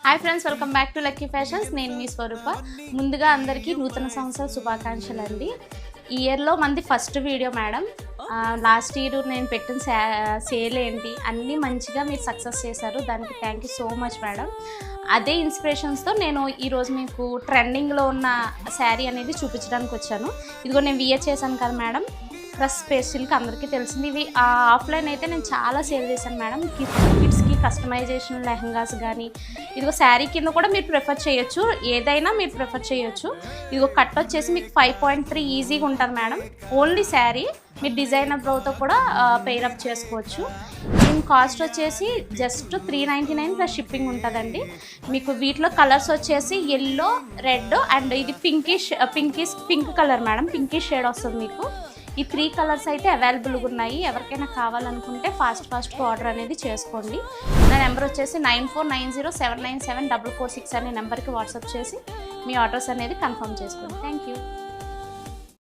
Hi friends, welcome back to lucky fashions. నేను మీ స్వరూప. ముందుగా అందరికీ నూతన సంవత్సర శుభాకాంక్షలు అండి. ఈ ఇయర్లో మంది first video madam. Last year నేను పెట్టిన సేల్ ఏంటి అన్నీ మంచిగా మీరు సక్సెస్ చేశారు. దానికి thank you so much madam. అదే ఇన్స్పిరేషన్స్తో నేను ఈరోజు మీకు ట్రెండింగ్లో ఉన్న శారీ అనేది చూపించడానికి వచ్చాను. ఇదిగో నేను వియర్ చేశాను కదా మేడం, ప్లస్ స్పెషల్కి అందరికీ తెలిసింది. ఇవి ఆఫ్లైన్ అయితే నేను చాలా సేల్ చేశాను మేడం. కిడ్స్కి కస్టమైజేషన్ లెహంగాస్ కానీ, ఇదిగో శారీ కింద కూడా మీరు ప్రిఫర్ చేయొచ్చు, ఏదైనా మీరు ప్రిఫర్ చేయొచ్చు. ఇదిగో కట్ వచ్చేసి మీకు 5.3 ఈజీగా ఉంటుంది మేడం. ఓన్లీ శారీ మీరు డిజైనర్ బ్రౌతో కూడా పెయిరప్ చేసుకోవచ్చు. దీని కాస్ట్ వచ్చేసి జస్ట్ 399 ప్లస్ షిప్పింగ్ ఉంటుందండి. మీకు వీటిలో కలర్స్ వచ్చేసి ఎల్లో, రెడ్ అండ్ ఇది pink colour madam. Pinkish shade వస్తుంది మీకు. ఈ 3 కలర్స్ అయితే అవైలబుల్గా ఉన్నాయి. ఎవరికైనా కావాలనుకుంటే ఫాస్ట్గా ఆర్డర్ అనేది చేసుకోండి. నా నెంబర్ వచ్చేసి 9490797446 అనే నెంబర్కి వాట్సాప్ చేసి మీ ఆర్డర్స్ అనేది కన్ఫర్మ్ చేసుకోండి. Thank you.